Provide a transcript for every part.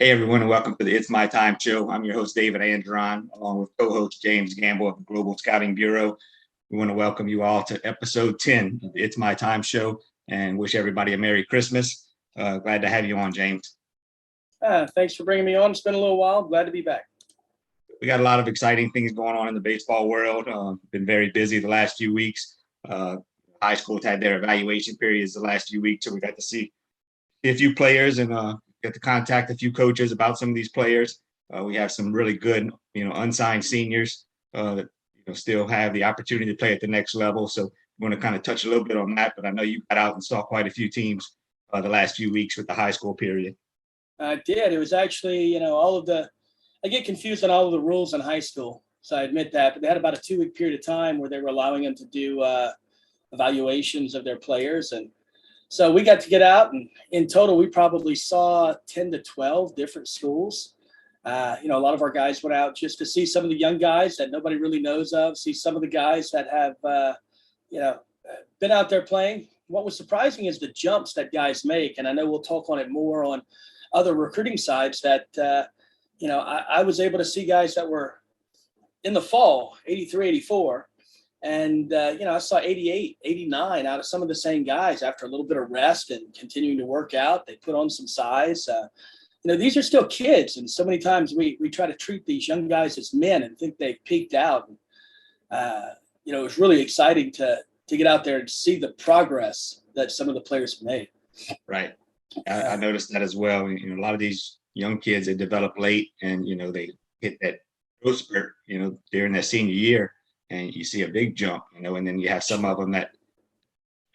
Hey everyone, and welcome to the It's My Time show. I'm your host, David Andron, along with co-host James Gamble of the Global Scouting Bureau. We want to welcome you all to episode 10 of the It's My Time show and wish everybody a Merry Christmas. Glad to have you on, James. Thanks for bringing me on. It's been a little while. Glad to be back. We got a lot of exciting things going on in the baseball world. Been very busy the last few weeks. High schools had their evaluation periods the last few weeks, so we got to see a few players and get to contact a few coaches about some of these players. We have some really good, unsigned seniors that still have the opportunity to play at the next level. So we want to kind of touch a little bit on that. But I know you got out and saw quite a few teams the last few weeks with the high school period. I did. It was actually, I get confused on all of the rules in high school. So I admit that. But they had about a 2-week period of time where they were allowing them to do evaluations of their players. And so we got to get out, and in total, we probably saw 10 to 12 different schools. A lot of our guys went out just to see some of the young guys that nobody really knows of, see some of the guys that have, been out there playing. What was surprising is the jumps that guys make. And I know we'll talk on it more on other recruiting sides that, I was able to see guys that were in the fall, 83, 84. And, I saw 88, 89 out of some of the same guys after a little bit of rest and continuing to work out. They put on some size. These are still kids. And so many times we try to treat these young guys as men and think they've peaked out. It was really exciting to get out there and see the progress that some of the players made. Right. I noticed that as well. A lot of these young kids, they develop late and, they hit that growth spurt, during their senior year. And you see a big jump, and then you have some of them that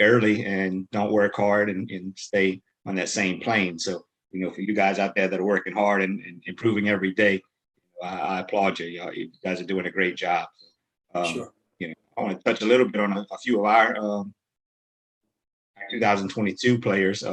early and don't work hard and stay on that same plane. So, for you guys out there that are working hard and improving every day, I applaud you. You guys are doing a great job. Sure. I want to touch a little bit on a few of our 2022 players.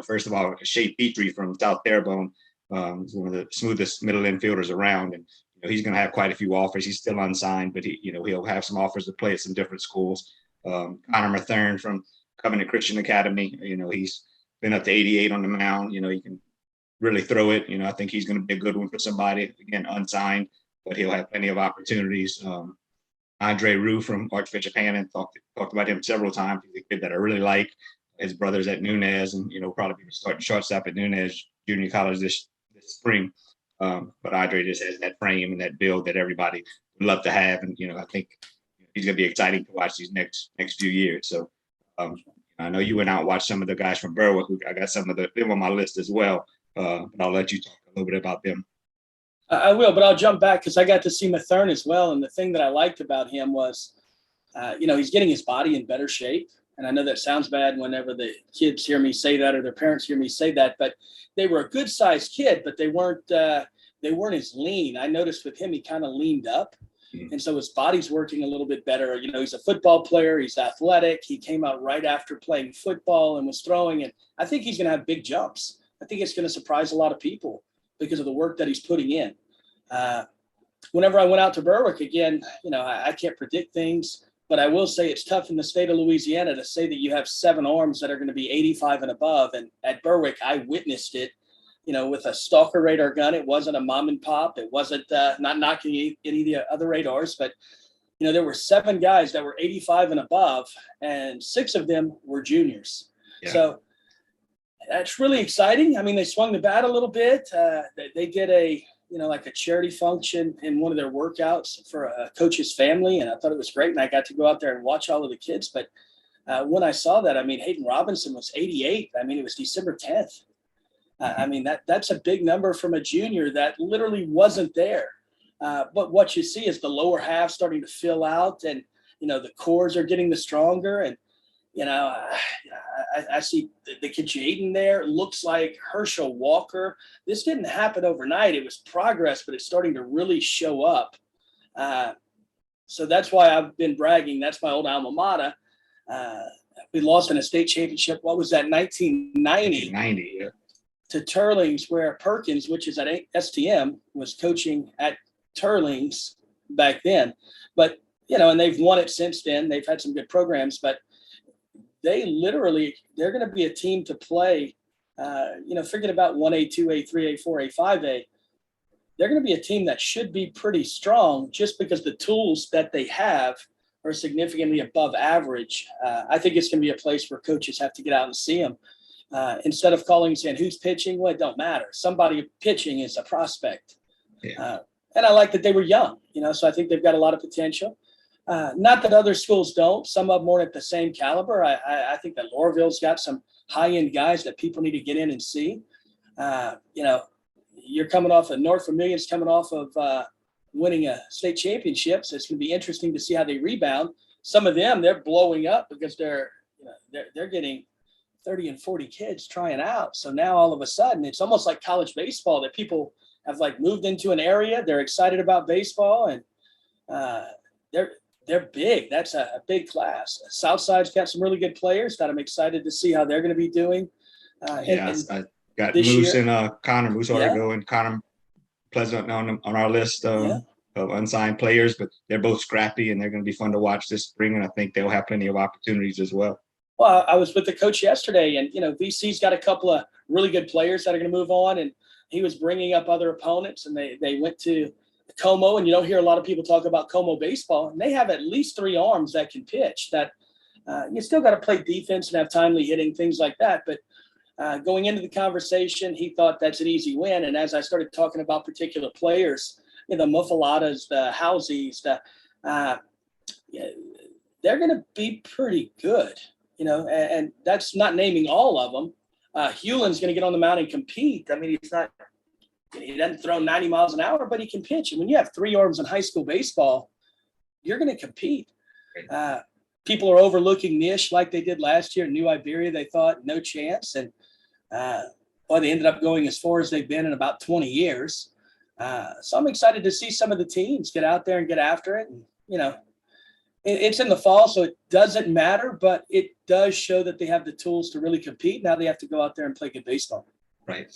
First of all, Shea Petrie from South Terrebonne is one of the smoothest middle infielders around, and he's going to have quite a few offers. He's still unsigned, but he'll have some offers to play at some different schools. Connor Mathern from Covenant Christian Academy, he's been up to 88 on the mound. He can really throw it. I think he's going to be a good one for somebody. Again, unsigned, but he'll have plenty of opportunities. Andre Roux from Archbishop Hannon, talked about him several times. He's a kid that I really like. His brother's at Nunez, and probably be starting shortstop at Nunez Junior College this spring. But Andre just has that frame and that build that everybody would love to have. And, I think he's going to be exciting to watch these next few years. So I know you went out and watched some of the guys from Berwick. I got some of them on my list as well. But I'll let you talk a little bit about them. I will, but I'll jump back because I got to see Mathern as well. And the thing that I liked about him was, he's getting his body in better shape. And I know that sounds bad whenever the kids hear me say that or their parents hear me say that, but they were a good sized kid, but they weren't as lean. I noticed with him, he kind of leaned up. And so his body's working a little bit better. He's a football player. He's athletic. He came out right after playing football and was throwing. And I think he's going to have big jumps. I think it's going to surprise a lot of people because of the work that he's putting in. Whenever I went out to Berwick, again, I can't predict things. But I will say it's tough in the state of Louisiana to say that you have 7 arms that are going to be 85 and above. And at Berwick, I witnessed it, with a stalker radar gun. It wasn't a mom and pop. It wasn't not knocking any of the other radars. But, there were 7 guys that were 85 and above, and 6 of them were juniors. Yeah. So that's really exciting. I mean, they swung the bat a little bit. They did a charity function in one of their workouts for a coach's family. And I thought it was great. And I got to go out there and watch all of the kids. But when I saw that, Hayden Robinson was 88. It was December 10th. That's a big number from a junior that literally wasn't there. But what you see is the lower half starting to fill out, and, the cores are getting the stronger. And, I see the kid Jaden there. It looks like Herschel Walker. This didn't happen overnight. It was progress, but it's starting to really show up. So that's why I've been bragging. That's my old alma mater. We lost in a state championship. What was that, 1990? 1990, yeah. To Turlings, where Perkins, which is at STM, was coaching at Turlings back then. But, and they've won it since then. They've had some good programs, but they're going to be a team to play Forget about 1A, 2A, 3A, 4A, 5A. They're going to be a team that should be pretty strong just because the tools that they have are significantly above average. I think it's going to be a place where coaches have to get out and see them. Instead of calling and saying who's pitching, well, it don't matter. Somebody pitching is a prospect. Yeah. And I like that they were young, so I think they've got a lot of potential. Not that other schools don't. Some of them aren't at the same caliber. I think that Laurelville's got some high-end guys that people need to get in and see. You're coming off of North Vermilion's coming off of winning a state championship, so it's going to be interesting to see how they rebound. Some of them, they're blowing up because they're getting 30 and 40 kids trying out. So now all of a sudden, it's almost like college baseball that people have like moved into an area. They're excited about baseball, and they're big. That's a big class. Southside's got some really good players that I'm excited to see how they're going to be doing. I got Moose year. and Connor Moose Ortego and Connor Pleasant on our list of unsigned players, but they're both scrappy and they're going to be fun to watch this spring. And I think they'll have plenty of opportunities as well. Well, I was with the coach yesterday, and VC's got a couple of really good players that are going to move on, and he was bringing up other opponents, and they went to Como, and you don't hear a lot of people talk about Como baseball, and they have at least 3 arms that can pitch. That you still got to play defense and have timely hitting, things like that, but. Going into the conversation, he thought that's an easy win. And as I started talking about particular players, the Muffalatas, the Housies, they're going to be pretty good, and that's not naming all of them. Hewlin's going to get on the mound and compete. I mean, he doesn't throw 90 miles an hour, but he can pitch. And when you have 3 arms in high school baseball, you're going to compete. People are overlooking Nish like they did last year. New Iberia, they thought no chance. And they ended up going as far as they've been in about 20 years. So I'm excited to see some of the teams get out there and get after it. And, it's in the fall, so it doesn't matter, but it does show that they have the tools to really compete. Now they have to go out there and play good baseball. Right.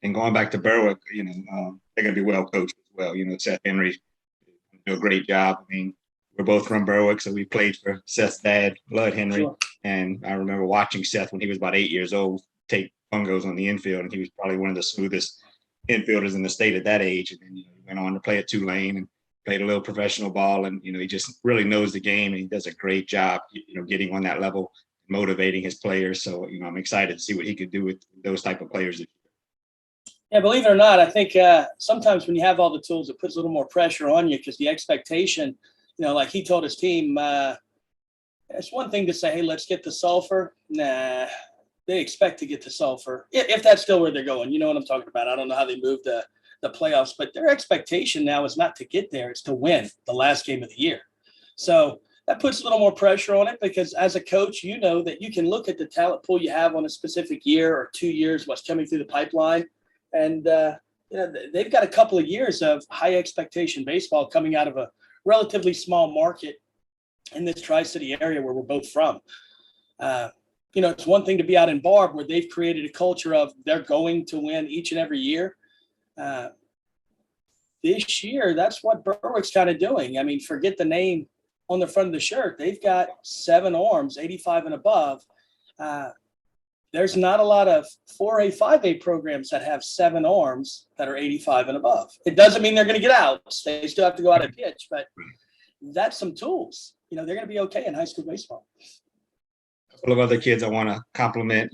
And going back to Berwick, they're going to be well coached as well. Seth Henry do a great job. I mean, we're both from Berwick, so we played for Seth's dad, Lud Henry. Sure. And I remember watching Seth when he was about 8 years old take bungos on the infield, and he was probably one of the smoothest infielders in the state at that age. And then he went on to play at Tulane and played a little professional ball, and he just really knows the game, and he does a great job, getting on that level, motivating his players. So I'm excited to see what he could do with those type of players. Yeah, believe it or not, I think sometimes when you have all the tools, it puts a little more pressure on you because the expectation. Like he told his team, it's one thing to say, hey, let's get the sulfur. Nah, they expect to get the sulfur. If that's still where they're going, you know what I'm talking about. I don't know how they moved the playoffs, but their expectation now is not to get there. It's to win the last game of the year. So that puts a little more pressure on it because as a coach, that you can look at the talent pool you have on a specific year or 2 years, what's coming through the pipeline. And, they've got a couple of years of high expectation baseball coming out of a relatively small market in this Tri-City area where we're both from. It's one thing to be out in Barb where they've created a culture of they're going to win each and every year. This year, that's what Berwick's kind of doing. I mean, forget the name on the front of the shirt. They've got 7 arms, 85 and above. There's not a lot of 4A, 5A programs that have 7 arms that are 85 and above. It doesn't mean they're going to get out. They still have to go out and pitch, but that's some tools. They're going to be okay in high school baseball. A couple of other kids I want to compliment,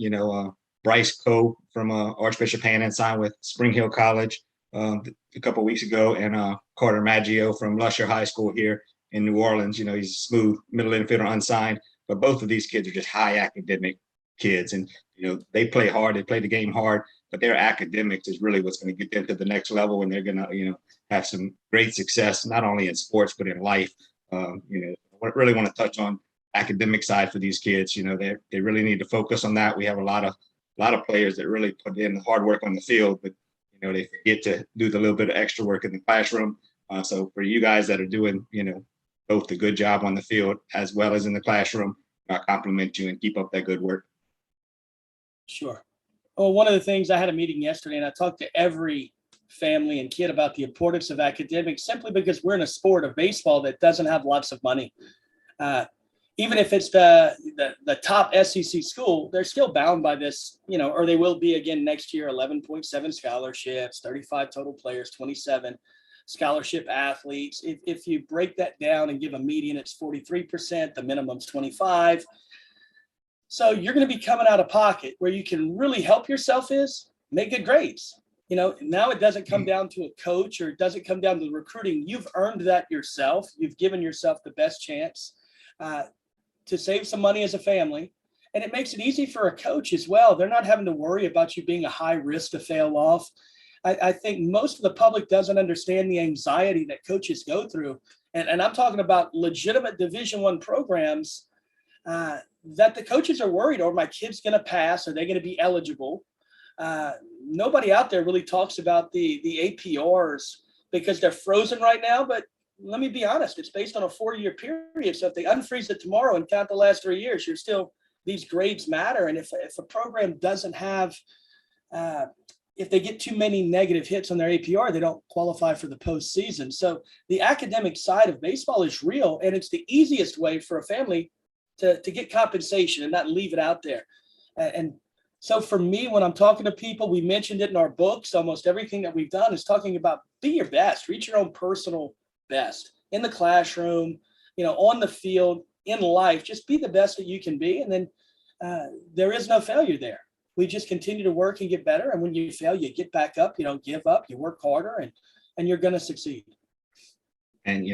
Bryce Coe from Archbishop Hannon signed with Spring Hill College a couple of weeks ago, and Carter Maggio from Lusher High School here in New Orleans. He's a smooth middle infielder, unsigned, but both of these kids are just high academic kids, and they play hard, they play the game hard, but their academics is really what's going to get them to the next level, and they're going to have some great success not only in sports but in life. I really want to touch on academic side for these kids. They really need to focus on that. We have a lot of players that really put in the hard work on the field, but they forget to do the little bit of extra work in the classroom. So for you guys that are doing both the good job on the field as well as in the classroom, I compliment you and keep up that good work. Sure. Well, one of the things, I had a meeting yesterday and I talked to every family and kid about the importance of academics simply because we're in a sport of baseball that doesn't have lots of money. even if it's the top SEC school, they're still bound by this, or they will be again next year. 11.7 scholarships, 35 total players, 27 scholarship athletes. If you break that down and give a median, it's 43%. The minimum's 25. So you're going to be coming out of pocket. Where you can really help yourself is make good grades. Now it doesn't come down to a coach, or it doesn't come down to the recruiting. You've earned that yourself. You've given yourself the best chance to save some money as a family. And it makes it easy for a coach as well. They're not having to worry about you being a high risk to fail off. I think most of the public doesn't understand the anxiety that coaches go through. And I'm talking about legitimate Division I programs that the coaches are worried, are my kid's going to pass? Are they going to be eligible? Nobody out there really talks about the APRs because they're frozen right now. But let me be honest, it's based on a 4-year period. So if they unfreeze it tomorrow and count the last 3 years, these grades matter. And if a program doesn't have, if they get too many negative hits on their APR, they don't qualify for the postseason. So the academic side of baseball is real, and it's the easiest way for a family to get compensation and not leave it out there. And so for me, when I'm talking to people, we mentioned it in our books, almost everything that we've done is talking about be your best, reach your own personal best in the classroom, on the field, in life. Just be the best that you can be. And then there is no failure there. We just continue to work and get better. And when you fail, you get back up, you don't give up, you work harder, and you're going to succeed. And,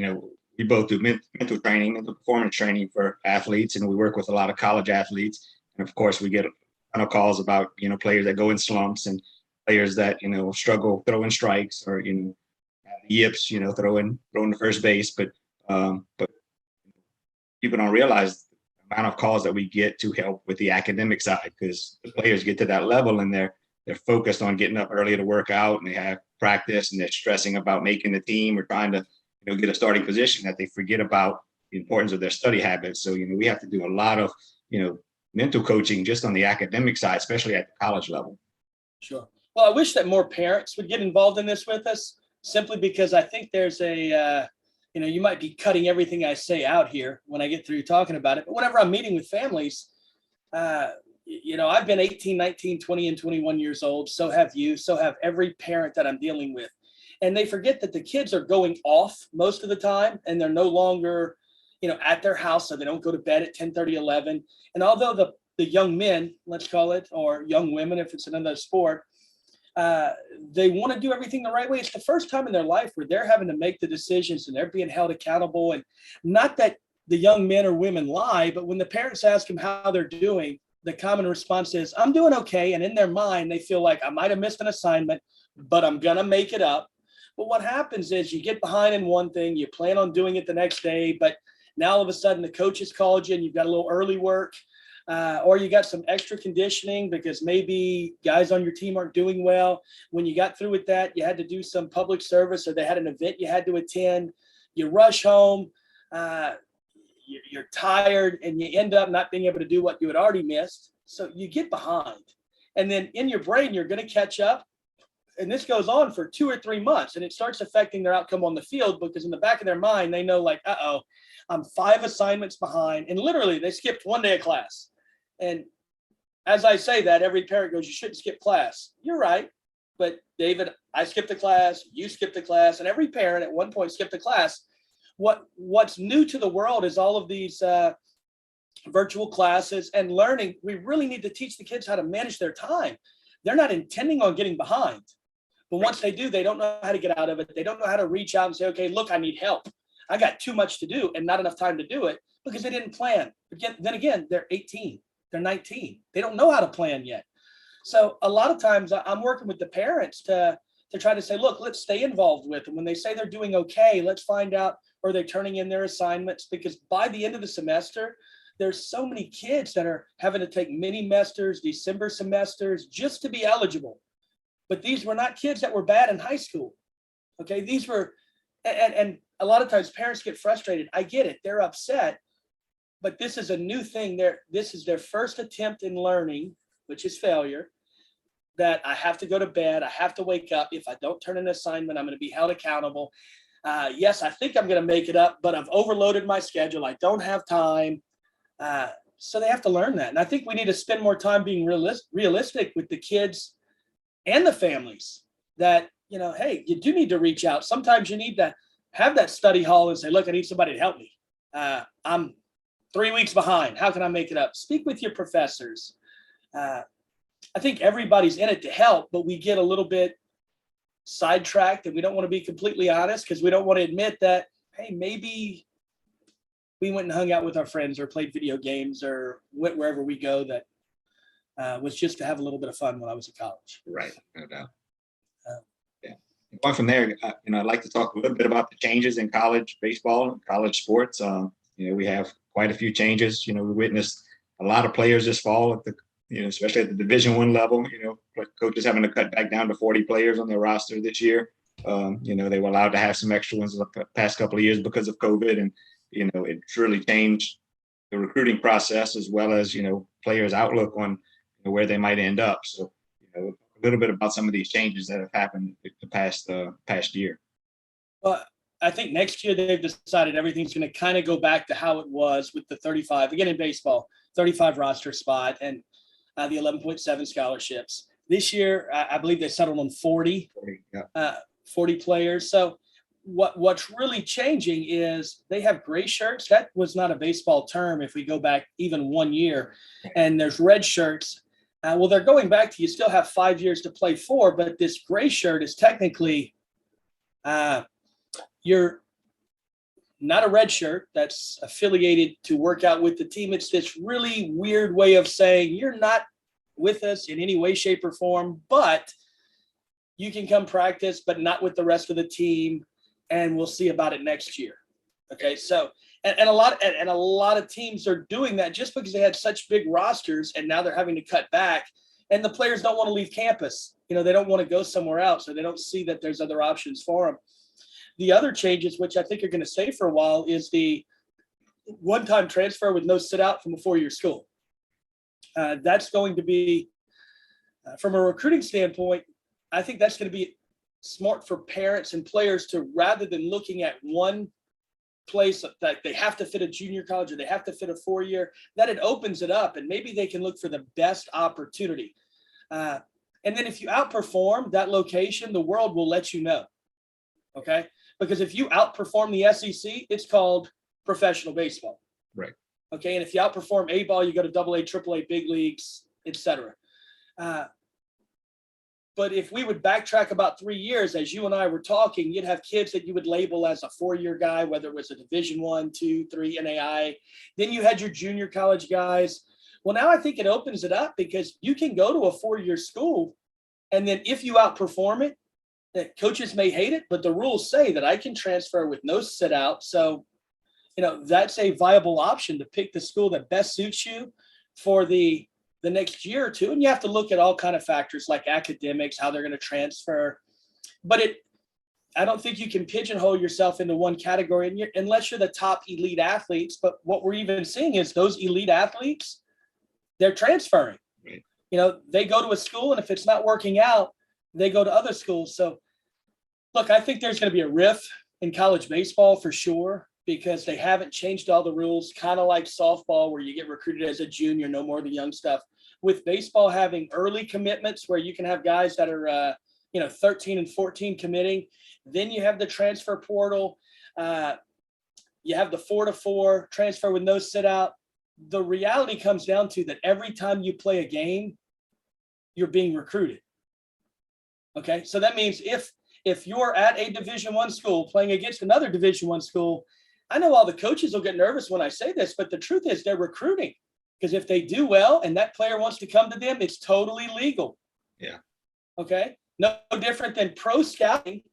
we both do mental training, mental performance training for athletes, and we work with a lot of college athletes. And of course, we get a ton of calls about, players that go in slumps and players that, struggle throwing strikes or, yips, throwing to first base. But people don't realize the amount of calls that we get to help with the academic side, because the players get to that level and they're focused on getting up early to work out, and they have practice, and they're stressing about making the team or trying to get a starting position, that they forget about the importance of their study habits. So, we have to do a lot of, mental coaching just on the academic side, especially at the college level. Sure. Well, I wish that more parents would get involved in this with us, simply because I think there's you might be cutting everything I say out here when I get through talking about it. But whenever I'm meeting with families, I've been 18, 19, 20, and 21 years old. So have you. So have every parent that I'm dealing with. And they forget that the kids are going off most of the time, and they're no longer, at their house, so they don't go to bed at 10:30, 11. And although the young men, let's call it, or young women, if it's another sport, they want to do everything the right way. It's the first time in their life where they're having to make the decisions and they're being held accountable. And not that the young men or women lie, but when the parents ask them how they're doing, the common response is, I'm doing okay. And in their mind, they feel like I might have missed an assignment, but I'm going to make it up. But what happens is you get behind in one thing, you plan on doing it the next day, but now all of a sudden the coach has called you and you've got a little early work, or you got some extra conditioning because maybe guys on your team aren't doing well. When you got through with that, you had to do some public service, or they had an event you had to attend. You rush home, you're tired, and you end up not being able to do what you had already missed. So you get behind. And then in your brain, you're going to catch up. And this goes on for 2 or 3 months, and it starts affecting their outcome on the field, because in the back of their mind, they know, like, I'm 5 assignments behind. And literally they skipped 1 day of class. And as I say that, every parent goes, you shouldn't skip class. You're right. But David, I skipped the class, you skipped the class, and every parent at one point skipped the class. What's new to the world is all of these virtual classes and learning. We really need to teach the kids how to manage their time. They're not intending on getting behind. But once they do, they don't know how to get out of it. They don't know how to reach out and say, okay, look, I need help. I got too much to do and not enough time to do it, because they didn't plan. Then again, they're 18, they're 19. They don't know how to plan yet. So a lot of times I'm working with the parents to try to say, look, let's stay involved with them. When they say they're doing okay, let's find out, are they turning in their assignments? Because by the end of the semester, there's so many kids that are having to take mini semesters, December semesters, just to be eligible. But these were not kids that were bad in high school. Okay, these were, and a lot of times parents get frustrated. I get it, they're upset, but this is a new thing. This is their first attempt in learning, which is failure. That I have to go to bed, I have to wake up. If I don't turn in an assignment, I'm going to be held accountable. Yes, I think I'm going to make it up, but I've overloaded my schedule. I don't have time. So they have to learn that. And I think we need to spend more time being realistic with the kids and the families that, hey, you do need to reach out. Sometimes you need to have that study hall and say, look, I need somebody to help me. I'm 3 weeks behind. How can I make it up? Speak with your professors. I think everybody's in it to help, but we get a little bit sidetracked and we don't want to be completely honest because we don't want to admit that, hey, maybe we went and hung out with our friends or played video games or went wherever we go that was just to have a little bit of fun when I was in college. Right, no doubt. Yeah. Going from there, I'd like to talk a little bit about the changes in college baseball and college sports. We have quite a few changes. We witnessed a lot of players this fall at especially at the Division I level. Coaches having to cut back down to 40 players on their roster this year. They were allowed to have some extra ones the past couple of years because of COVID, and it's really changed the recruiting process as well as players' outlook on where they might end up. So a little bit about some of these changes that have happened the past year. Well, I think next year they've decided everything's going to kind of go back to how it was with the 35, again in baseball, 35 roster spot and the 11.7 scholarships. This year, I believe they settled on 40 players. So what's really changing is they have gray shirts. That was not a baseball term if we go back even 1 year. And there's red shirts. Well, they're going back to you still have 5 years to play for, but this gray shirt is technically you're not a red shirt that's affiliated to work out with the team. It's this really weird way of saying you're not with us in any way, shape, or form, but you can come practice, but not with the rest of the team, and we'll see about it next year. Okay, so and a lot of teams are doing that just because they had such big rosters, and now they're having to cut back, and the players don't want to leave campus. They don't want to go somewhere else, or they don't see that there's other options for them. The other changes, which I think are going to stay for a while, is the one-time transfer with no sit-out from a four-year school. That's going to be, from a recruiting standpoint, I think that's going to be smart for parents and players to, rather than looking at one place that they have to fit a junior college or they have to fit a four-year, that it opens it up and maybe they can look for the best opportunity. And then if you outperform that location, the world will let you know. Okay. Because if you outperform the SEC, it's called professional baseball. Right. Okay. And if you outperform A ball, you go to AA, AAA, big leagues, etc. But if we would backtrack about 3 years, as you and I were talking, you'd have kids that you would label as a four-year guy, whether it was a Division I, II, III, NAI. Then you had your junior college guys. Well, now I think it opens it up because you can go to a four-year school, and then if you outperform it, that coaches may hate it, but the rules say that I can transfer with no sit out. So, that's a viable option to pick the school that best suits you for the next year or two. And you have to look at all kind of factors like academics, how they're going to transfer. But I don't think you can pigeonhole yourself into one category unless you're the top elite athletes. But what we're even seeing is those elite athletes, they're transferring. Right. They go to a school, and if it's not working out, they go to other schools. So, look, I think there's going to be a rift in college baseball for sure because they haven't changed all the rules, kind of like softball where you get recruited as a junior, no more of the young stuff. With baseball having early commitments where you can have guys that are, 13 and 14 committing. Then you have the transfer portal. You have the 4-4 transfer with no sit out. The reality comes down to that every time you play a game, you're being recruited. Okay, so that means if you're at a Division I school playing against another Division I school, I know all the coaches will get nervous when I say this, but the truth is they're recruiting because if they do well and that player wants to come to them, it's totally legal. Yeah. Okay, no different than pro scouting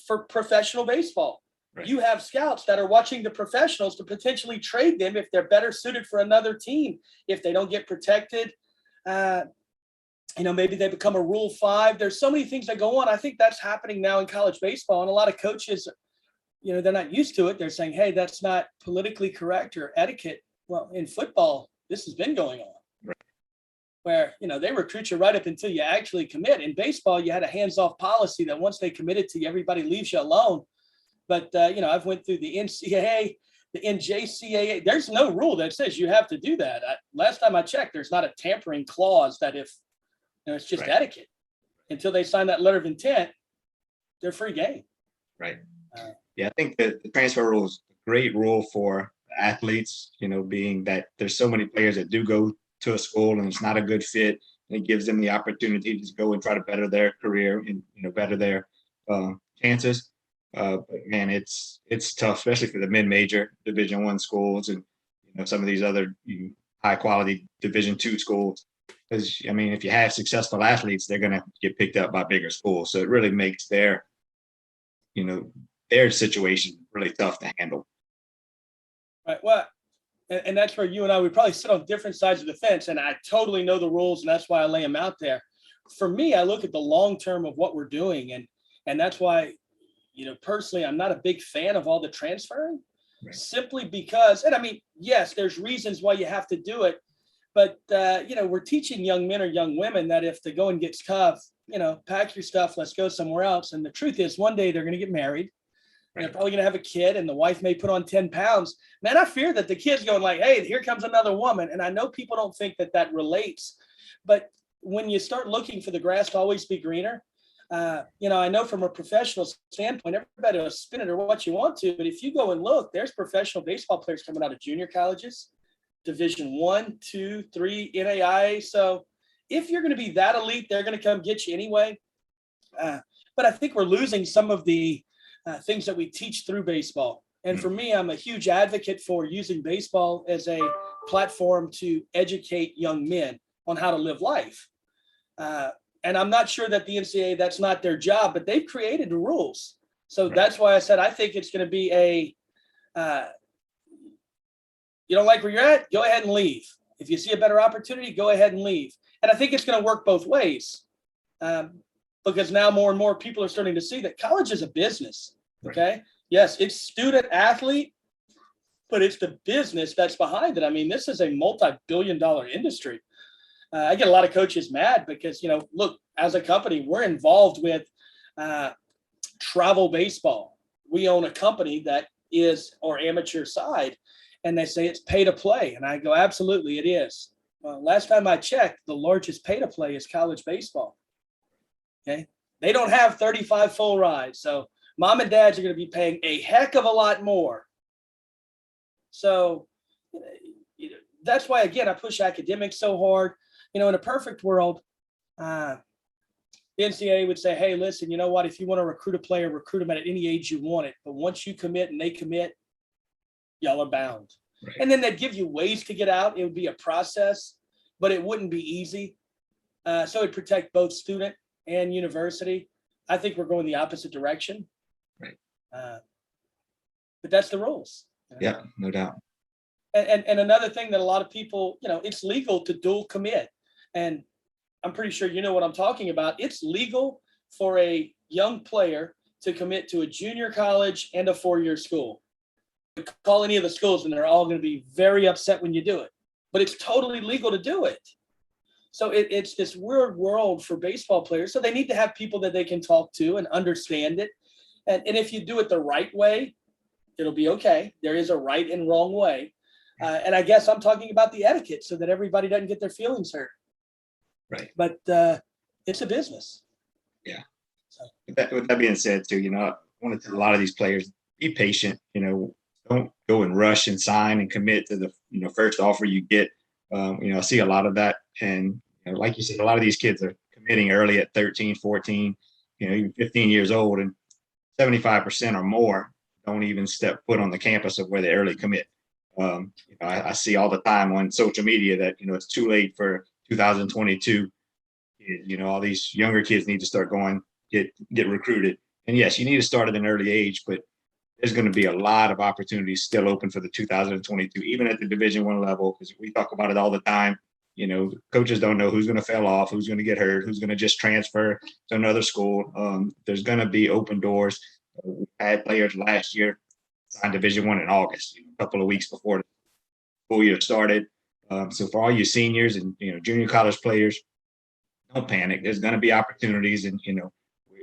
for professional baseball. Right. You have scouts that are watching the professionals to potentially trade them if they're better suited for another team, if they don't get protected. Maybe they become a Rule 5. There's so many things that go on. I think that's happening now in college baseball. And a lot of coaches, they're not used to it. They're saying, hey, that's not politically correct or etiquette. Well, in football, this has been going on. Right. Where, they recruit you right up until you actually commit. In baseball, you had a hands-off policy that once they committed to you, everybody leaves you alone. But, I've went through the NCAA, in JCAA, there's no rule that says you have to do that. Last time I checked, there's not a tampering clause that if, it's just Right. etiquette. Until they sign that letter of intent, they're free game. Right. Yeah, I think that the transfer rule is a great rule for athletes, being that there's so many players that do go to a school and it's not a good fit. And it gives them the opportunity to go and try to better their career and, better their chances. But man, it's tough, especially for the mid-major Division I schools and, some of these other high quality Division II schools. Because, if you have successful athletes, they're going to get picked up by bigger schools. So it really makes their situation really tough to handle. Right. Well, and that's where you and I would probably sit on different sides of the fence. And I totally know the rules, and that's why I lay them out there. For me, I look at the long term of what we're doing, and that's why, personally, I'm not a big fan of all the transferring, right. Simply because, and yes, there's reasons why you have to do it, but we're teaching young men or young women that if the going gets tough, pack your stuff, let's go somewhere else. And the truth is, one day they're going to get married. Right. They're probably going to have a kid, and the wife may put on 10 pounds. Man, I fear that the kid's going like, hey, here comes another woman. And I know people don't think that relates, but when you start looking for the grass to always be greener, I know from a professional standpoint, everybody will spin it or what you want to, but if you go and look, there's professional baseball players coming out of junior colleges, Division I, II, III, NAIA. So if you're going to be that elite, they're going to come get you anyway. But I think we're losing some of the things that we teach through baseball. And for me, I'm a huge advocate for using baseball as a platform to educate young men on how to live life. And I'm not sure that the NCAA, that's not their job, but they've created the rules. So right. That's why I said I think it's going to be you don't like where you're at, go ahead and leave. If you see a better opportunity, go ahead and leave. And I think it's going to work both ways. Because now more and more people are starting to see that college is a business, okay? Right. Yes, it's student athlete, but it's the business that's behind it. This is a multi-billion-dollar industry. I get a lot of coaches mad because, look, as a company, we're involved with travel baseball. We own a company that is our amateur side, and they say it's pay to play. And I go, absolutely, it is. Well, last time I checked, the largest pay to play is college baseball. Okay. They don't have 35 full rides. So mom and dads are going to be paying a heck of a lot more. So that's why, again, I push academics so hard. In a perfect world, the NCAA would say, hey, listen, you know what? If you want to recruit a player, recruit them at any age you want it. But once you commit and they commit, y'all are bound. Right. And then they'd give you ways to get out. It would be a process, but it wouldn't be easy. So it'd protect both student and university. I think we're going the opposite direction. Right. But that's the rules. Yeah, no doubt. And another thing that a lot of people, it's legal to dual commit. And I'm pretty sure you know what I'm talking about. It's legal for a young player to commit to a junior college and a 4-year school. You call any of the schools and they're all going to be very upset when you do it. But it's totally legal to do it. So it's this weird world for baseball players. So they need to have people that they can talk to and understand it. And if you do it the right way, it'll be okay. There is a right and wrong way. And I guess I'm talking about the etiquette so that everybody doesn't get their feelings hurt. Right. But it's a business. Yeah. So. With that being said, too, I want to tell a lot of these players, be patient. Don't go and rush and sign and commit to the first offer you get. I see a lot of that. And like you said, a lot of these kids are committing early at 13, 14, even 15 years old, and 75% or more don't even step foot on the campus of where they early commit. I see all the time on social media that, it's too late for 2022. All these younger kids need to start going, get recruited. And yes, you need to start at an early age, but there's going to be a lot of opportunities still open for the 2022, even at the Division I level, because we talk about it all the time. Coaches don't know who's going to fail off, who's going to get hurt, who's going to just transfer to another school. There's going to be open doors. We had players last year sign Division I in August, a couple of weeks before the school year started. So for all you seniors and, junior college players, don't panic. There's going to be opportunities, and,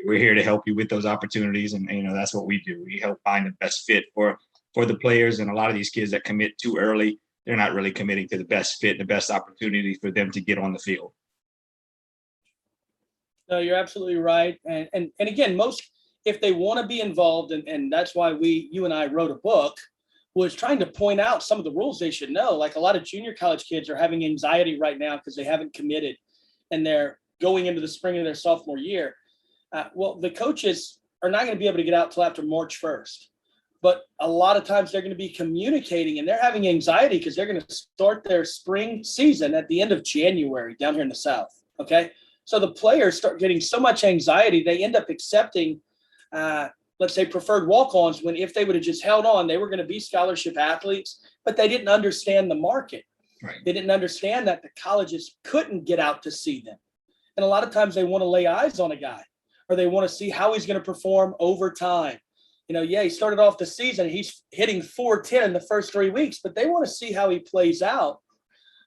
we're here to help you with those opportunities. And, that's what we do. We help find the best fit for for the players. And a lot of these kids that commit too early, they're not really committing to the best fit, the best opportunity for them to get on the field. No, you're absolutely right. And again, most, if they want to be involved, and that's why you and I wrote a book, was trying to point out some of the rules they should know. Like a lot of junior college kids are having anxiety right now because they haven't committed and they're going into the spring of their sophomore year. Well, the coaches are not going to be able to get out till after March 1st. But a lot of times they're going to be communicating and they're having anxiety because they're going to start their spring season at the end of January down here in the South. Okay. So the players start getting so much anxiety, they end up accepting, let's say, preferred walk-ons, when if they would have just held on, they were going to be scholarship athletes, but they didn't understand the market. Right. They didn't understand that the colleges couldn't get out to see them. And a lot of times they want to lay eyes on a guy, or they want to see how he's going to perform over time. He started off the season, he's hitting 410 in the first 3 weeks, but they want to see how he plays out.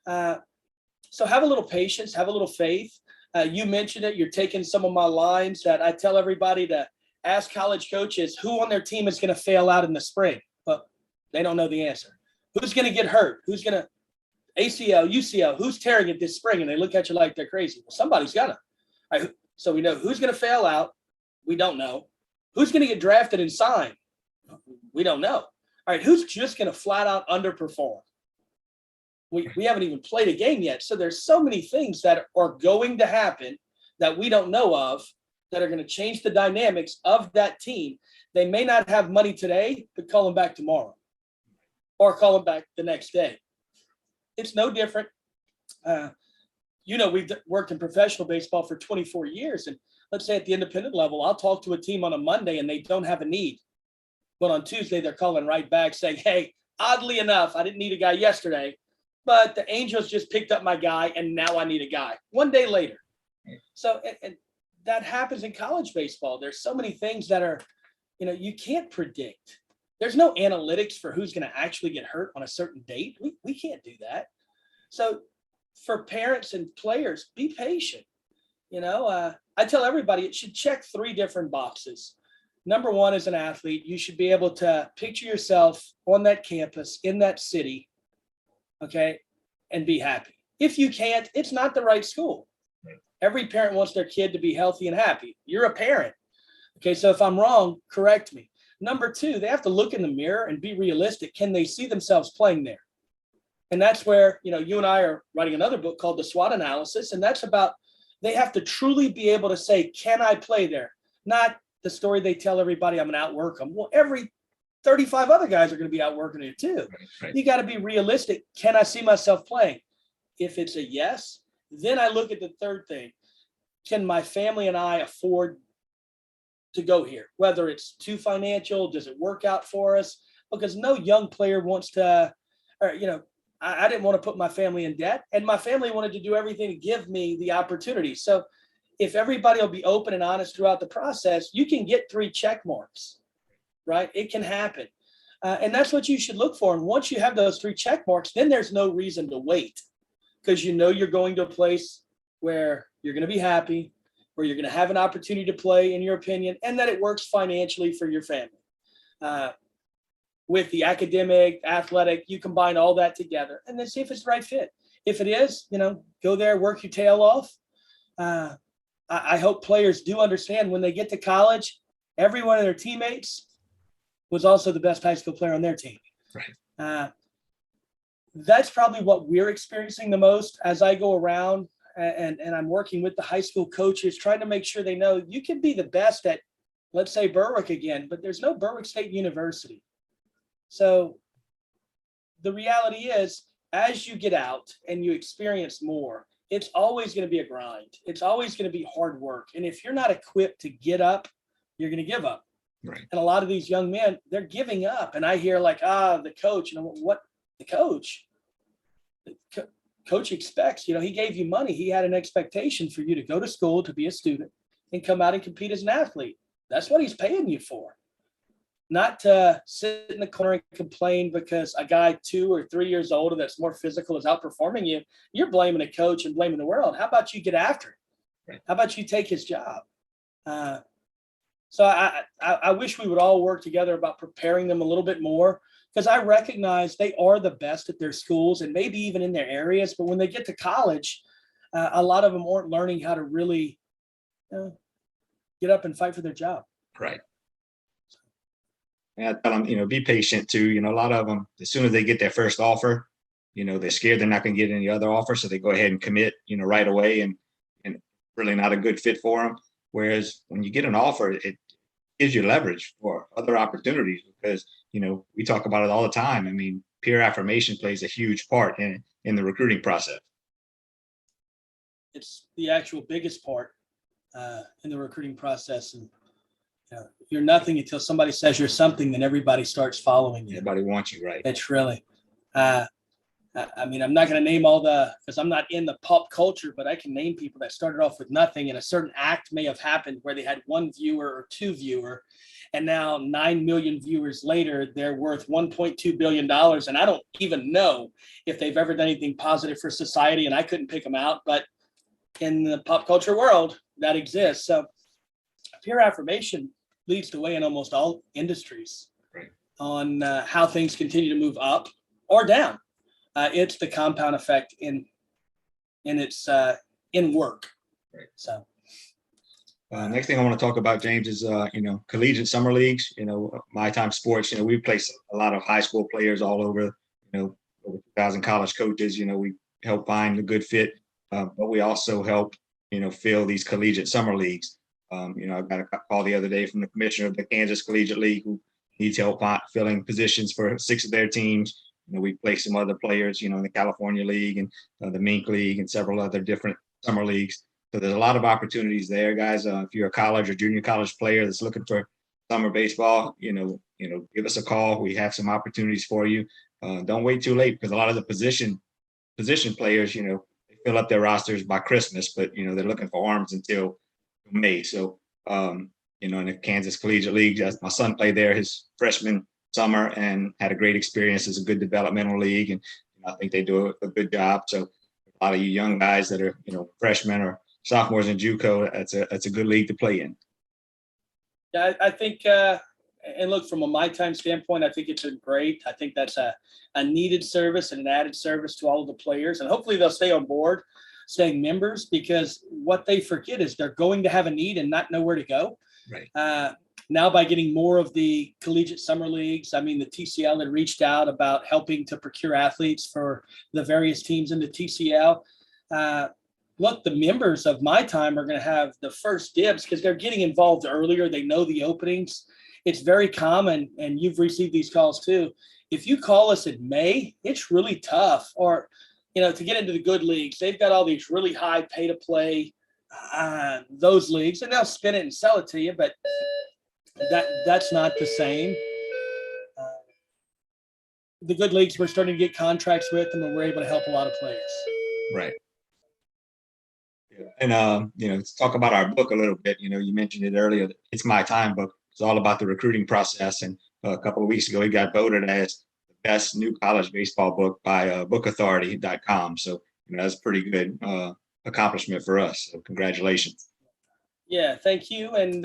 So have a little patience, have a little faith. You mentioned it. You're taking some of my lines that I tell everybody to ask college coaches who on their team is going to fail out in the spring. But they don't know the answer. Who's going to get hurt? Who's going to ACL, UCL? Who's tearing it this spring? And they look at you like they're crazy. Well, somebody's got to. Right, so we know who's going to fail out. We don't know. Who's going to get drafted and signed? We don't know. All right, who's just going to flat out underperform? We haven't even played a game yet. So there's so many things that are going to happen that we don't know of that are going to change the dynamics of that team. They may not have money today, but call them back tomorrow or call them back the next day. It's no different. We've worked in professional baseball for 24 years. And let's say at the independent level, I'll talk to a team on a Monday and they don't have a need. But on Tuesday, they're calling right back saying, hey, oddly enough, I didn't need a guy yesterday, but the Angels just picked up my guy and now I need a guy 1 day later. So and that happens in college baseball. There's so many things that are, you can't predict. There's no analytics for who's going to actually get hurt on a certain date. We can't do that. So for parents and players, be patient. I tell everybody it should check 3 different boxes. Number one, as an athlete, you should be able to picture yourself on that campus in that city, okay, and be happy. If you can't, it's not the right school. Every parent wants their kid to be healthy and happy. You're a parent. Okay, so if I'm wrong, correct me. Number 2, they have to look in the mirror and be realistic. Can they see themselves playing there? And that's where, you and I are writing another book called The SWOT Analysis. And that's about, they have to truly be able to say, can I play there? Not the story they tell everybody, I'm going to outwork them. Well, every 35 other guys are going to be outworking you too. Right. You got to be realistic. Can I see myself playing? If it's a yes, then I look at the third thing. Can my family and I afford to go here? Whether it's too financial, does it work out for us? Because no young player wants to, I didn't want to put my family in debt, and my family wanted to do everything to give me the opportunity. So if everybody will be open and honest throughout the process, you can get 3 check marks, right? It can happen. And that's what you should look for. And once you have those 3 check marks, then there's no reason to wait, because you're going to a place where you're going to be happy, where you're going to have an opportunity to play, in your opinion, and that it works financially for your family. With the academic, athletic, you combine all that together and then see if it's the right fit. If it is, go there, work your tail off. I hope players do understand when they get to college, every one of their teammates was also the best high school player on their team. Right. That's probably what we're experiencing the most as I go around and I'm working with the high school coaches, trying to make sure they know you can be the best at, let's say, Berwick again, but there's no Berwick State University. So the reality is, as you get out and you experience more, it's always going to be a grind. It's always going to be hard work. And if you're not equipped to get up, you're going to give up. Right. And a lot of these young men, they're giving up. And I hear like, the coach, what the coach? The coach expects, he gave you money. He had an expectation for you to go to school, to be a student, and come out and compete as an athlete. That's what he's paying you for. Not to sit in the corner and complain because a guy 2 or 3 years older that's more physical is outperforming you. You're blaming a coach and blaming the world. How about you get after it? How about you take his job? So I wish we would all work together about preparing them a little bit more. because I recognize they are the best at their schools and maybe even in their areas. But when they get to college, a lot of them aren't learning how to really get up and fight for their job. Right. And I tell them, be patient too. A lot of them, as soon as they get their first offer, they're scared they're not going to get any other offer. So they go ahead and commit, right away, and really not a good fit for them. Whereas when you get an offer, it gives you leverage for other opportunities because, we talk about it all the time. I mean, peer affirmation plays a huge part in the recruiting process. It's the actual biggest part in the recruiting process. And you're nothing until somebody says you're something, then everybody starts following you. Everybody wants you, right? It's really, I mean, I'm not going to name all because I'm not in the pop culture, but I can name people that started off with nothing, and a certain act may have happened where they had one viewer or two viewer, and now 9 million viewers later, they're worth $1.2 billion. And I don't even know if they've ever done anything positive for society, and I couldn't pick them out, but in the pop culture world, that exists. So peer affirmation leads the way in almost all industries, right, on how things continue to move up or down. It's the compound effect in work. Right. So next thing I want to talk about, James, is collegiate summer leagues. My Time Sports. We place a lot of high school players all over. Over 2,000 college coaches. We help find a good fit, but we also help fill these collegiate summer leagues. I got a call the other day from the commissioner of the Kansas Collegiate League who needs help filling positions for 6 of their teams. We play some other players, in the California League and the Mink League and several other different summer leagues. So there's a lot of opportunities there, guys. If you're a college or junior college player that's looking for summer baseball, give us a call. We have some opportunities for you. Don't wait too late because a lot of the position players, they fill up their rosters by Christmas, but they're looking for arms until May. So in the Kansas Collegiate League, my son played there his freshman summer and had a great experience. It's a good developmental league, and I think they do a good job. So a lot of you young guys that are freshmen or sophomores in JUCO, that's a good league to play in. Yeah, I think and look, from a My Time standpoint, I think it's been great. I think that's a needed service and an added service to all of the players, and hopefully they'll stay on board, staying members, because what they forget is they're going to have a need and not know where to go. Right. Now, by getting more of the collegiate summer leagues, I mean, the TCL had reached out about helping to procure athletes for the various teams in the TCL. Look, the members of My Time are going to have the first dibs because they're getting involved earlier. They know the openings. It's very common, and you've received these calls too. If you call us in May, it's really tough. Or, to get into the good leagues, they've got all these really high pay-to-play those leagues, and they'll spin it and sell it to you, but that's not the same. The good leagues, we're starting to get contracts with them, and we're able to help a lot of players. Right. Yeah. And let's talk about our book a little bit. You mentioned it earlier. It's My Time book. It's all about the recruiting process. And a couple of weeks ago, it got voted as the best new college baseball book by bookauthority.com. So that's a pretty good accomplishment for us. So congratulations. Yeah, thank you. And,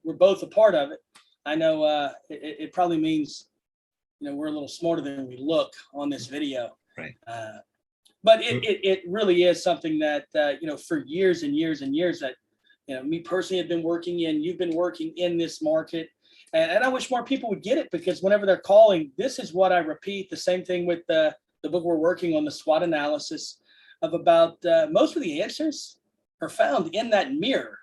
we're both a part of it. I know it probably means, we're a little smarter than we look on this video. Right. But it really is something that, for years and years and years that, me personally have been working in, you've been working in this market. And I wish more people would get it, because whenever they're calling, this is what I repeat. The same thing with the book we're working on, the SWOT analysis of about most of the answers are found in that mirror.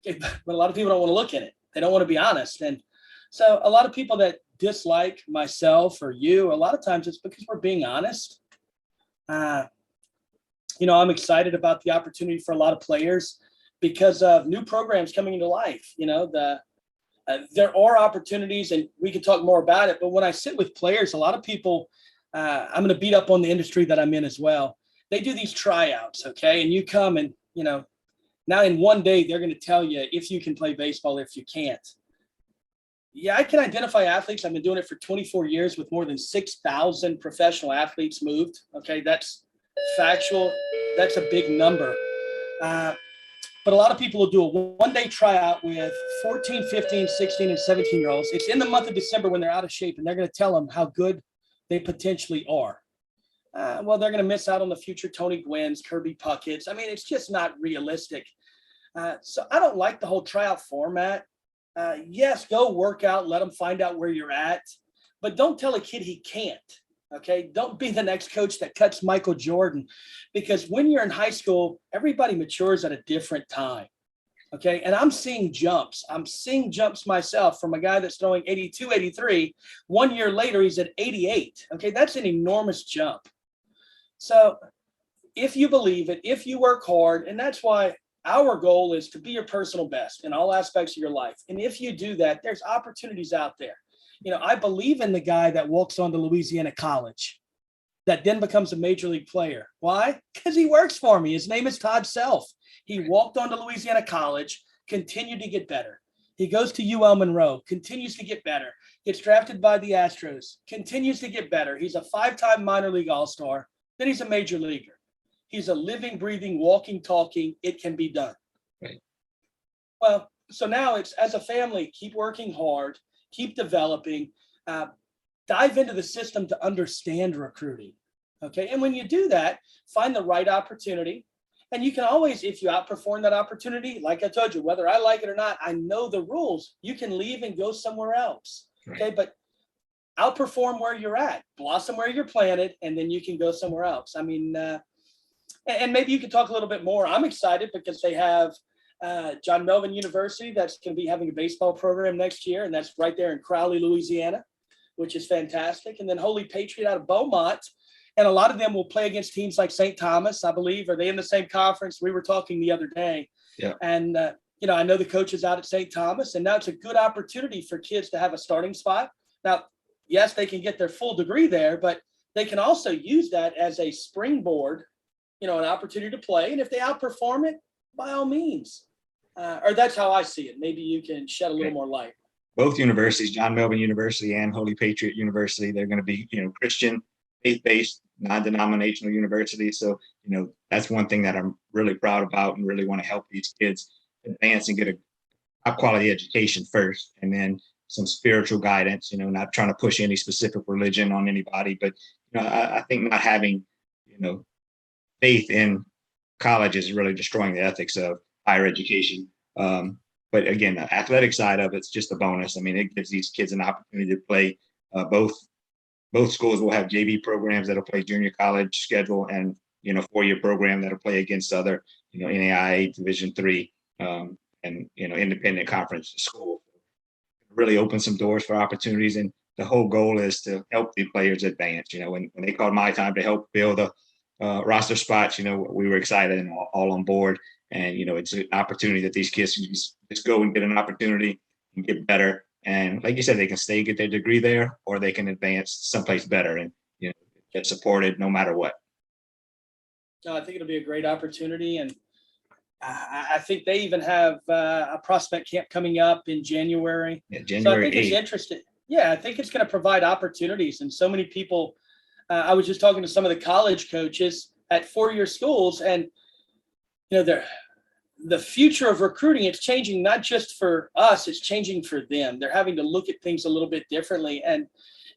But a lot of people don't want to look at it. They don't want to be honest. And so a lot of people that dislike myself or you, a lot of times it's because we're being honest. I'm excited about the opportunity for a lot of players because of new programs coming into life. There are opportunities, and we can talk more about it. But when I sit with players, a lot of people, I'm going to beat up on the industry that I'm in as well. They do these tryouts, okay? And you come and, now in one day, they're going to tell you if you can play baseball, if you can't. Yeah, I can identify athletes. I've been doing it for 24 years with more than 6,000 professional athletes moved. Okay, that's factual. That's a big number. But a lot of people will do a one-day tryout with 14, 15, 16, and 17-year-olds. It's in the month of December when they're out of shape, and they're going to tell them how good they potentially are. Well, they're going to miss out on the future Tony Gwynn's, Kirby Puckett's. I mean, it's just not realistic. So I don't like the whole tryout format. Yes, go work out, let them find out where you're at, but don't tell a kid he can't. Okay, don't be the next coach that cuts Michael Jordan, because when you're in high school, everybody matures at a different time. Okay, and I'm seeing jumps. I'm seeing jumps myself from a guy that's throwing 82, 83. 1 year later, he's at 88. Okay, that's an enormous jump. So if you believe it, if you work hard, and that's why our goal is to be your personal best in all aspects of your life. And if you do that, there's opportunities out there. You know, I believe in the guy that walks on to Louisiana College that then becomes a major league player. Why? Because he works for me. His name is Todd Self. He walked on to Louisiana College, continued to get better. He goes to UL Monroe, continues to get better, gets drafted by the Astros, continues to get better. He's a 5-time minor league all-star. Then he's a major leaguer. He's a living, breathing, walking, talking. It can be done. Right. Well, so now it's, as a family, keep working hard, keep developing, dive into the system to understand recruiting. Okay. And when you do that, find the right opportunity. And you can always, if you outperform that opportunity, like I told you, whether I like it or not, I know the rules. You can leave and go somewhere else. Right. Okay. But outperform where you're at, blossom where you're planted, and then you can go somewhere else. I mean, and maybe you can talk a little bit more. I'm excited because they have John Melvin University that's going to be having a baseball program next year, and that's right there in Crowley, Louisiana, which is fantastic. And then Holy Patriot out of Beaumont, and a lot of them will play against teams like St. Thomas, I believe. Are they in the same conference? We were talking the other day. Yeah. And, you know, I know the coaches out at St. Thomas, and now it's a good opportunity for kids to have a starting spot. Now, yes, they can get their full degree there, but they can also use that as a springboard, you know, an opportunity to play. And if they outperform it, by all means, or that's how I see it. Maybe you can shed a little more light. Both universities, John Melvin University and Holy Patriot University, they're going to be, you know, Christian, faith-based, non-denominational universities. So, you know, that's one thing that I'm really proud about and really want to help these kids advance and get a high quality education first, and then some spiritual guidance, you know, not trying to push any specific religion on anybody, but, you know, I think not having, you know, faith in college is really destroying the ethics of higher education. But again, the athletic side of it's just a bonus. I mean, it gives these kids an opportunity to play. Both schools will have JV programs that'll play junior college schedule, and, you know, 4-year program that'll play against other, you know, NAIA Division III, and, you know, independent conference school. Really open some doors for opportunities, and the whole goal is to help the players advance. You know, when they called my time to help build a roster spots, you know, we were excited and all on board. And, you know, it's an opportunity that these kids can just go and get an opportunity and get better. And like you said, they can stay and get their degree there, or they can advance someplace better and, you know, get supported no matter what. No, I think it'll be a great opportunity. And I think they even have a prospect camp coming up in January. Yeah, So I January think it's 8th. interesting. Yeah, I think it's going to provide opportunities. And so many people, I was just talking to some of the college coaches at 4-year schools, and, you know, the future of recruiting, it's changing not just for us, it's changing for them. They're having to look at things a little bit differently.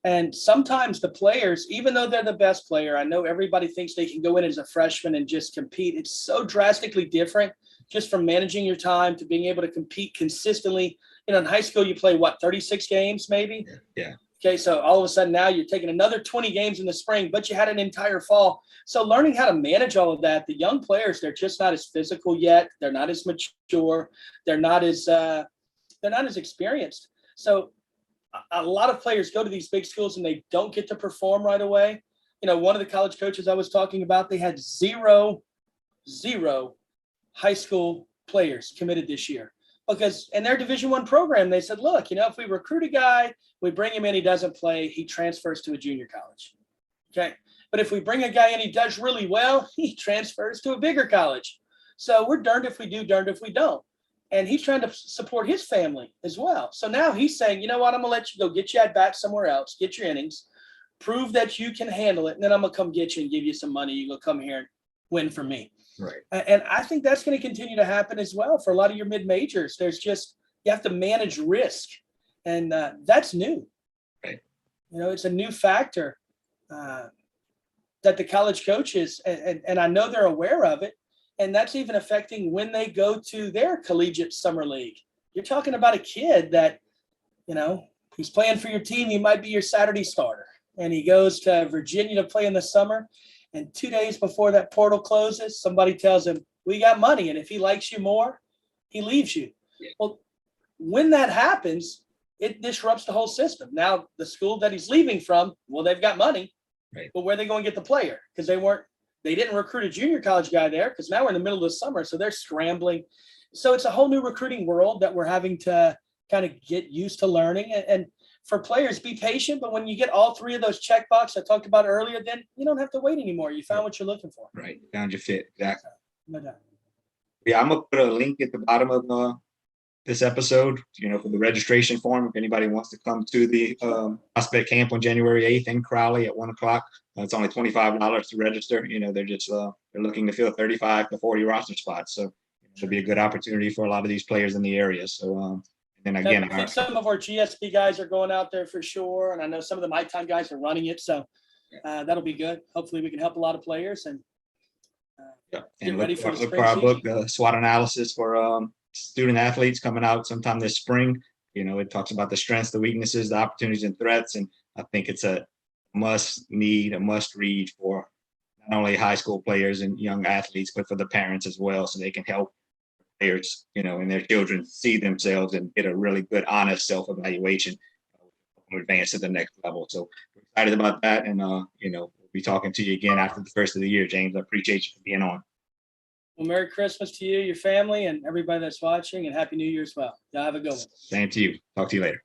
And sometimes the players, even though they're the best player, I know everybody thinks they can go in as a freshman and just compete. It's so drastically different, just from managing your time to being able to compete consistently. You know, in high school, you play, what, 36 games maybe? Yeah. Okay, so all of a sudden now you're taking another 20 games in the spring, but you had an entire fall. So learning how to manage all of that, the young players, they're just not as physical yet. They're not as mature. They're not as experienced. So a lot of players go to these big schools and they don't get to perform right away. You know, one of the college coaches I was talking about, they had zero high school players committed this year. Because in their Division I program, they said, look, you know, if we recruit a guy, we bring him in, he doesn't play, he transfers to a junior college. Okay. But if we bring a guy in, he does really well, he transfers to a bigger college. So we're darned if we do, darned if we don't. And he's trying to support his family as well. So now he's saying, you know what, I'm going to let you go get you at bat somewhere else, get your innings, prove that you can handle it, and then I'm going to come get you and give you some money. You're going to come here and win for me. Right. And I think that's going to continue to happen as well for a lot of your mid majors. There's just, you have to manage risk, and that's new. Right. It's a new factor that the college coaches, and I know they're aware of it, and that's even affecting when they go to their collegiate summer league. You're talking about a kid that, he's playing for your team. He might be your Saturday starter, and he goes to Virginia to play in the summer. And 2 days before that portal closes, somebody tells him, we got money, and if he likes you more, he leaves you. Yeah. Well, when that happens, it disrupts the whole system. Now, the school that he's leaving from, well, they've got money, right, but where are they going to get the player? Because they didn't recruit a junior college guy there, because now we're in the middle of the summer, so they're scrambling. So it's a whole new recruiting world that we're having to kind of get used to learning. And for players, be patient. But when you get all three of those check boxes I talked about earlier, then you don't have to wait anymore. You found what you're looking for. Right. Found your fit. Exactly. No doubt. Yeah, I'm gonna put a link at the bottom of this episode, for the registration form. If anybody wants to come to the prospect camp on January 8th in Crowley at 1:00, it's only $25 to register. They're just they're looking to fill 35 to 40 roster spots. So it'll be a good opportunity for a lot of these players in the area. So and then again, I think some of our GSP guys are going out there for sure, and I know some of the My Time guys are running it. So that'll be good. Hopefully, we can help a lot of players and get ready for the look spring for our season. book, SWOT analysis for student athletes, coming out sometime this spring. It talks about the strengths, the weaknesses, the opportunities and threats. And I think it's a must read for not only high school players and young athletes, but for the parents as well, so they can help players, and their children see themselves and get a really good, honest self-evaluation, advance to the next level. So we're excited about that. And, we'll be talking to you again after the first of the year, James. I appreciate you for being on. Well, Merry Christmas to you, your family, and everybody that's watching, and Happy New Year as well. Y'all have a good one. Same to you. Talk to you later.